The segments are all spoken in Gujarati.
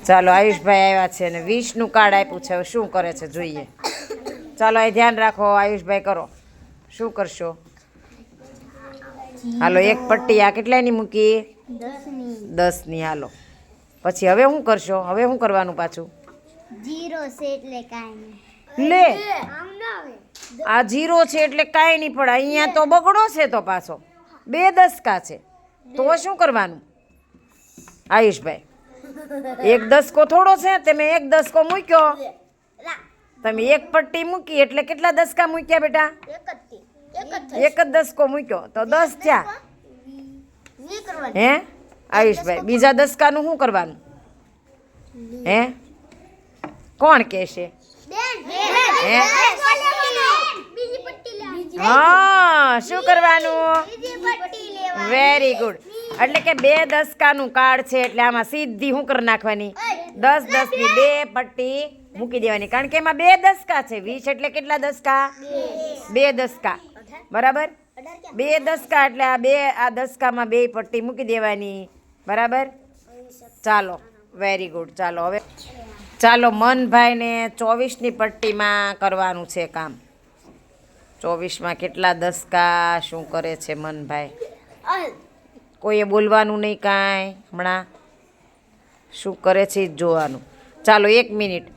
ચાલો આયુષભાઈ આવ્યા છે અને 20નું કાર્ડ આપ્યું છે. હવે શું કરે છે જોઈએ. ચાલો એ ધ્યાન રાખો. આયુષભાઈ કરો. શું કરશો? હાલો એક પટ્ટી આ કેટલાની મૂકી? 10ની. હાલો પછી હવે શું કરશો? હવે શું કરવાનું પાછું? 0 છે એટલે કાંઈ લે આ 0 છે એટલે કાંઈ નહીં. પણ અહીંયા તો બગડો છે તો પાછો 2 દસકા છે તો શું કરવાનું? આયુષભાઈ એક દસકો થોડો છે. તમે એક દસકો મૂક્યો. તમે એક પટ્ટી મૂકી એટલે કેટલા દસકા મૂક્યા બેટા? એક જ દસકો મૂક્યો તો 10 થયા. હે આયુષભાઈ બીજા દસકાનું શું કરવાનું? હે કોણ કહેશે? હે હા શું કરવાનું? Very good. એટલે કે 2 દસકાનું કાર્ડ છે એટલે આમાં સીધી શું કરી નાખવાની? 10 10ની 2 પટ્ટી મૂકી દેવાની. કારણ કે એમાં 2 દસકા છે. 20 એટલે કેટલા દસકા? 2 દસકા. બરાબર 2 દસકા એટલે આ દસકામાં 2 પટ્ટી મૂકી દેવાની. બરાબર ચાલો વેરી ગુડ. ચાલો હવે ચાલો મનભાઈને 24ની પટ્ટીમાં કરવાનું છે કામ. 24માં કેટલા દસકા શું કરે છે મનભાઈ? કોઈએ બોલવાનું નહીં કાંઈ. હમણાં શું કરે છે જોવાનું. ચાલો 1 મિનિટ.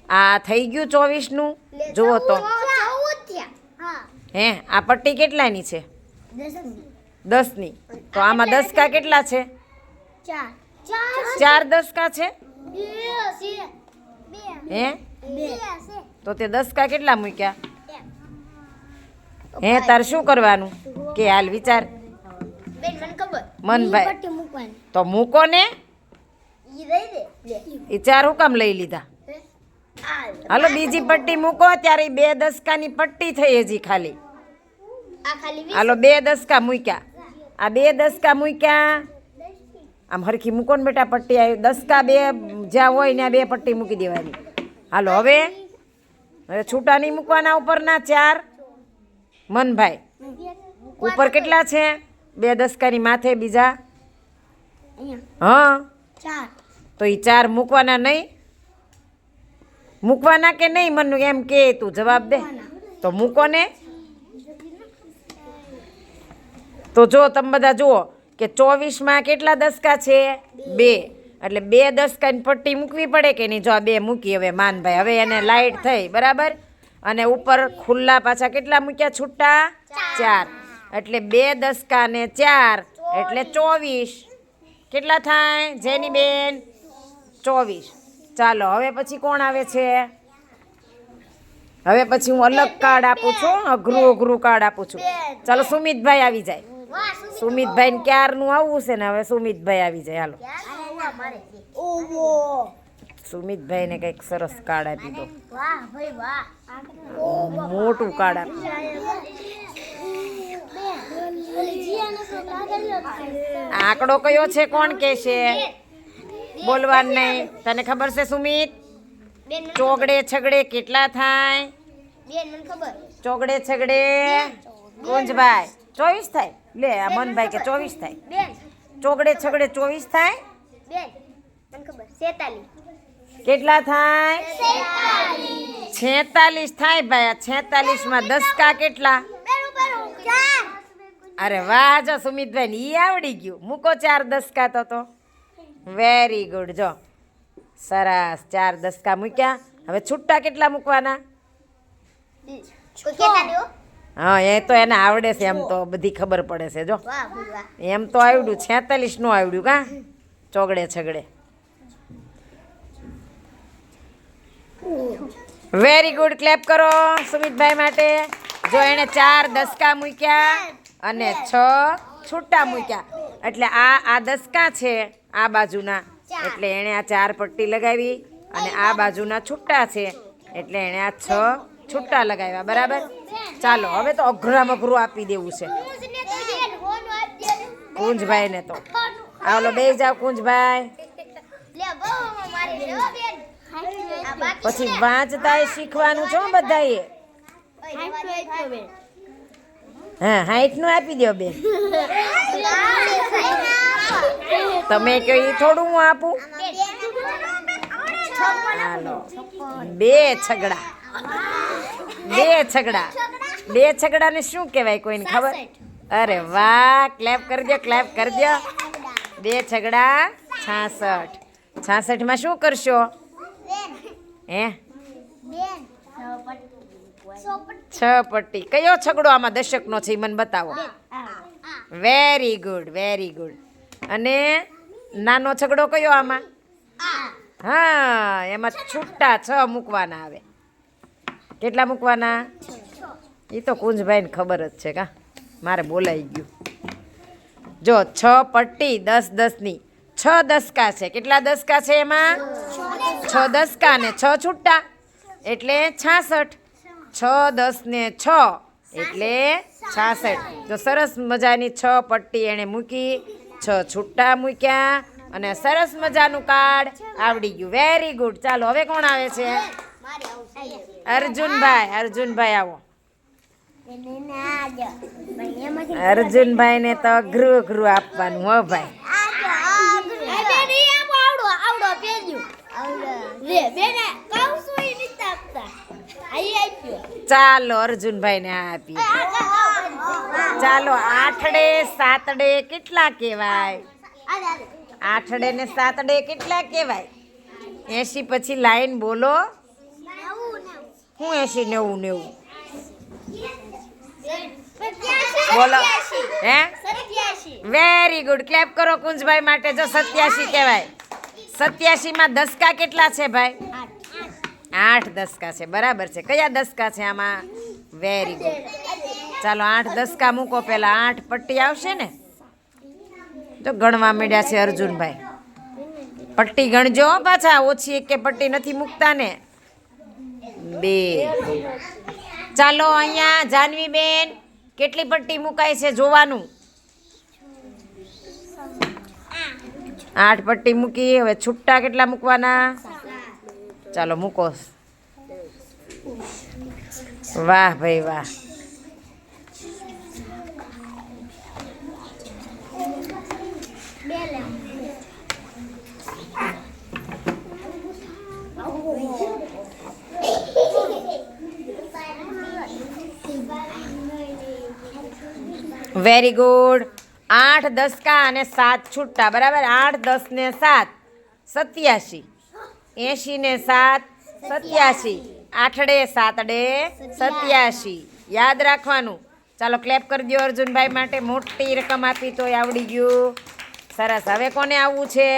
આ થઈ ગયું 24નું જુઓ તો. હે આ પટ્ટી કેટલાની છે? 10ની. તો આમાં દસકા કેટલા છે? 4 દસકા છે. હે તો તે દસકા કેટલા મૂક્યા? હે તાર શું કરવાનું કે હાલ વિચાર મનભાઈ? તો મૂકો ને. એ 4 હું કામ લઈ લીધા? હાલો બીજી પટ્ટી મૂકો. ત્યારે 2 દસકાની પટ્ટી થઈ હજી ખાલી. હાલો 2 દસકા મૂક્યા. આ 2 દસકા મૂક્યા. આમ હરખી મૂકો ને બેટા પટ્ટી. આવી દસકા 2 જ્યાં હોય ત્યાં 2 પટ્ટી મૂકી દેવાની. હાલો હવે છૂટા નહીં મૂકવાના ઉપરના 4. મનભાઈ ઉપર કેટલા છે? 2 દસકાની માથે બીજા. હા તો એ 4 મૂકવાના નહીં? મૂકવાના કે નહીં? મનુ એમ કે તું જવાબ દે તો મૂકો ને. તો જો તમે બધા જુઓ કે 24માં કેટલા દસકા છે? 2. એટલે 2 દસકાની પટ્ટી મૂકવી પડે કે નહીં? જો આ 2 મૂકી. હવે માનભાઈ હવે એને લાઈટ થઈ. બરાબર અને ઉપર ખુલ્લા પાછા કેટલા મૂક્યા? છૂટા 4. એટલે 2 દસકા ને 4 એટલે 24. કેટલા થાય જેની બેન? 24. ચાલો હવે પછી કોણ આવે છે? હવે પછી હું અલગ કાર્ડ આપું છું. અઘરું કાર્ડ આપું છું. ચાલો સુમિતભાઈ આવી જાય. સુમિતભાઈને ક્યારનું આવવું છે ને હવે સુમિતભાઈ આવી જાય. હાલો સુમિતભાઈને કંઈક સરસ કાર્ડ આપી દો. મોટું કાર્ડ આપી. આંકડો કયો છે? કોણ કહેશે? બોલવાનું નહીં. તને ખબર છે સુમિત? ચોગડે છગડે કેટલા થાય? ચોગડે છગડે કુંજભાઈ 24 થાય. લે આ મનભાઈ કે 24 થાય. ચોગડે છગડે 24 થાય. કેટલા થાય? 46 થાય ભાઈ. આ 46માં દસકા કેટલા? અરે વાહ જો સુમિતભાઈ ને ઈ આવડી ગયું. મૂકો 4 દસકા તો. Very good. જો સરસ 4 દસકા મૂક્યા. હવે છૂટા કેટલા મૂકવાના? હા એ તો એને આવડે છે. એમ તો બધી ખબર પડે છે. જો એમ તો આવડ્યું. 46 નું આવડ્યું કા? ચોગડે છગડે. Very good. ક્લેપ કરો સુમિતભાઈ માટે. જો એને 4 દસકા મૂક્યા અને 6 છૂટા મૂક્યા. એટલે આ દસકા છે આ બાજુના. એટલે એણે આ 4 પટ્ટી લગાવી અને આ બાજુના છૂટા છે એટલે એણે આ 6 છૂટા લગાવ્યા. બરાબર ચાલો હવે તો અઘરામાં અઘરું આપી દેવું છે કુંજભાઈને. તો આવલો બે જાવ કુંજભાઈ. પછી વાંચતા શીખવાનું છે બધાએ. હા 60 નું આપી દો બેન. તમે કહો એ થોડું હું આપું? હાલો 2 છગડા 2 છગડા 2 છગડાને શું કહેવાય કોઈને ખબર? અરે વાહ, ક્લેપ કરજો, ક્લેપ કરજો. 2 છગડા 66. 66 માં શું કરશો? હે 6 પટ્ટી. કયો છગડો આમાં દશકનો છે ઈ મને બતાવો. Very good, very good. અને નાનો છગડો કયો આમાં? હા, એમાં છૂટા 6 મૂકવાના આવે. કેટલા મૂકવાના? એ તો કુંજભાઈને ખબર જ છે કા, મારે બોલાઈ ગયું. જો 6 પટ્ટી 10 10ની 6 દસકા છે. કેટલા દસકા છે એમાં? 6 દસકા ને 6 છૂટા એટલે 66. 6 10 ને 6 એટલે 66. જો સરસ મજાની 6 પટ્ટી એણે મૂકી, 6 છૂટા મૂક્યા અને સરસ મજાનું કાર્ડ આવડી ગયું. Very good. ચાલો હવે કોણ આવે છે? અર્જુનભાઈ. અર્જુનભાઈ આવો. અર્જુનભાઈ ને તો અઘરું અઘરું આપવાનું હો ભાઈ. ચાલો અર્જુનભાઈ ને આપીએ. ચાલો 8 7 કેટલા કહેવાય? 8 ને 7 કેટલા કહેવાય? 80 પછી લાઈન બોલો. હું 80 90 બોલો. હે વેરી ગુડ. ક્લેપ કરો કુંજભાઈ માટે. જો 87 કહેવાય. 87 માં દસકા કેટલા છે ભાઈ? 8 દસકા છે. બરાબર છે. કયા દસકા છે આમાં? Very good. ચાલો 8 દસકા મૂકો. પેલા 8 પટ્ટી આવશે ને? જો ગણવા માંડ્યા છે અર્જુનભાઈ. પટ્ટી ગણજો પાછા. ઓછી એક કે પટ્ટી નથી મૂકતા ને. 2. ચાલો અહીંયા જાનવી બેન કેટલી પટ્ટી મુકાય છે જોવાનું. 8 પટ્ટી મૂકી. હવે છૂટા કેટલા મૂકવાના? ચાલો મૂકો. વાહ ભાઈ વાહ. Very good. 8 દસકા અને 7 છૂટા. બરાબર. 8 10 ને 7 87. 80 ને 7 87. 8 7 87. યાદ રાખવાનું. ચાલો ક્લેપ કરી દો અર્જુનભાઈ માટે. મોટી રકમ આપી તોય આવડી ગયું. સરસ. હવે કોને આવવું છે?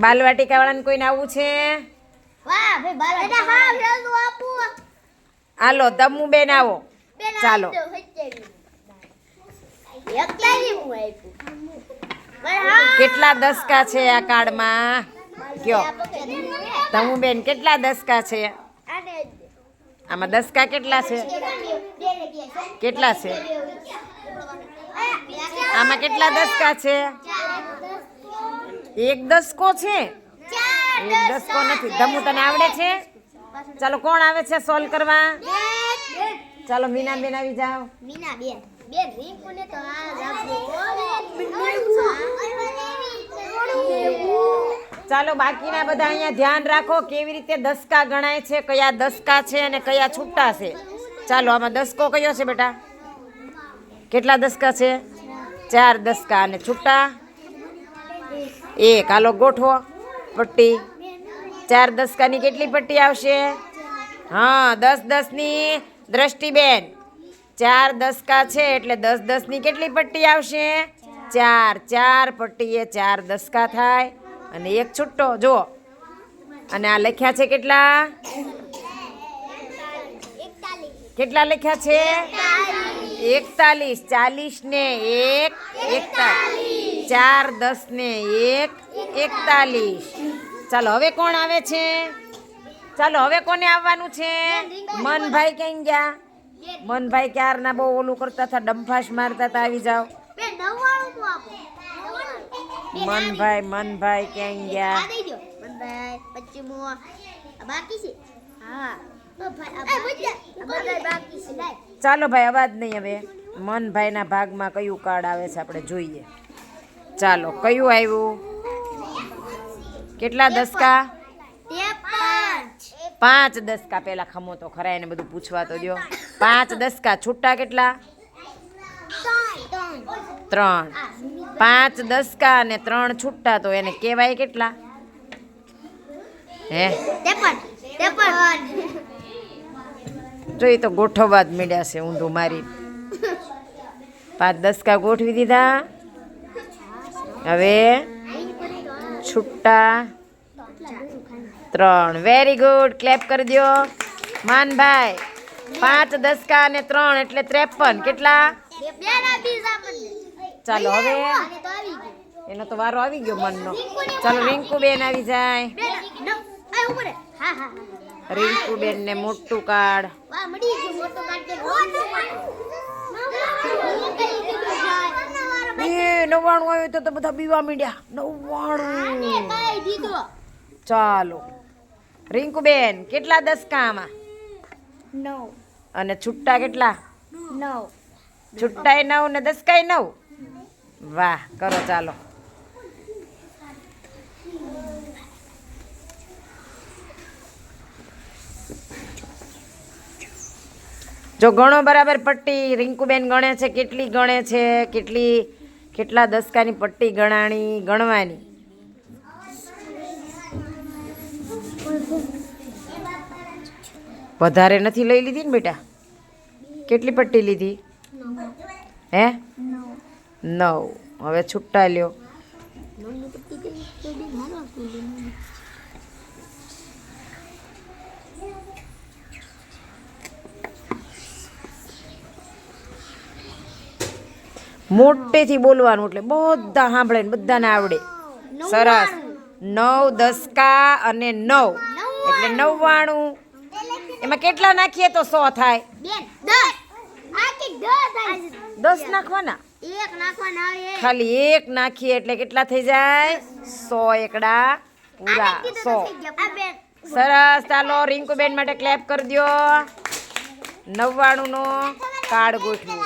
બાલવાટિકા વાળાને કોઈને આવવું છે? હાલો તમુ બેન આવો. ચાલો કેટલા દસકા છે આ કાર્ડમાં? કયો તમુ બેન કેટલા દસકા છે આમાં? દસકા કેટલા છે? કેટલા છે આમાં? કેટલા દસકા છે? 1 દસકો છે. 1 દસકો નથી. ધમુ તને આવડે છે? ચાલો કોણ આવે છે સોલ્વ કરવા? ચાલો મીના બેન આવી જાઓ. ચાલો બાકીના બધા અહીંયા ધ્યાન રાખો કેવી રીતે દસકા ગણાય છે, કયા દસકા છે અને કયા છૂટા છે. ચાલો આમાં દસકો કયો છે બેટા? કેટલા દસકા છે? 4 દસકા અને છૂટા 1. હાલો ગોઠવો પટ્ટી. 4 દસકાની કેટલી પટ્ટી આવશે? હા 10 10ની દ્રષ્ટિબેન 4 દસકા છે એટલે 10 10ની કેટલી પટ્ટી આવશે? 4. 4 પટ્ટીએ 4 દસકા થાય અને 1 છૂટો. જુઓ અને આ લખ્યા છે કેટલા? કેટલા લખ્યા છે? 41. 40 ને 1 41. 4 10 ને 1 41. ચાલો હવે કોણ આવે છે? ચાલો હવે કોને આવવાનું છે? મનભાઈ ક્યાં ગયા? મનભાઈ ક્યારના બહુ ઓલું કરતા હતા, ડંફાશ મારતા હતા. આવી જાઓ મનભાઈ ક્યાં ગયા? ચાલો ભાઈ અવાજ નહીં. હવે મનભાઈના ભાગમાં કયું કાર્ડ આવે છે આપણે જોઈએ. ચાલો કયું આવ્યું? કેટલા દસકા? 13 5 દસકા પેલા ખમો તો ખરા, એને બધું પૂછવા તો દ્યો. 5 દસકા છૂટા કેટલા? 3. 5 દસકા અને 3 છૂટા તો એને કહેવાય કેટલા? હે જો એ તો ગોઠવવા જ મીડ્યા છે ઊંધું મારી. 5 દસકા ગોઠવી દીધા. હવે છૂટા 3. વેરી ગુડ, ક્લેપ કરી દો માનભાઈ. 5 દસકા અને 3 એટલે 53. કેટલા? ચાલો હવે એનો તો વારો આવી ગયો મનનો. ચાલો રિંકુ બેન આવી જાય. રિંકુ બેન ને મોટું કાર્ડ. એ 99 આવ્યું તો બધા બીવા મીડ્યા. 99. ચાલો રિંકુ બેન કેટલા દસકામાં? 9. અને છૂટા કેટલા? 9. છૂટાય 9 ને દસકાય 9. વાહ, કરો ચાલો. જો ગણો બરાબર પટ્ટી. રિંકુબેન ગણે છે, કેટલી ગણે છે, કેટલા દસકાની પટ્ટી ગણાણી, ગણવાની. વધારે નથી લઈ લીધી ને બેટા? કેટલી પટ્ટી લીધી? હે? 9. હવે છૂટા લ્યો. મોટેથી બોલવાનું એટલે બધા સાંભળે ને બધાને આવડે. સરસ. 9 દસકા અને 9 એટલે 99. એમાં કેટલા નાખીએ તો 100 થાય? 10 નાખવાના. ખાલી 1 નાખીએ એટલે કેટલા થઈ જાય? 100 એકડા પૂરા 100. સરસ. ચાલો રિંકુબેન માટે ક્લેપ કરી દો. 99 નો કાર્ડ ગોઠવું.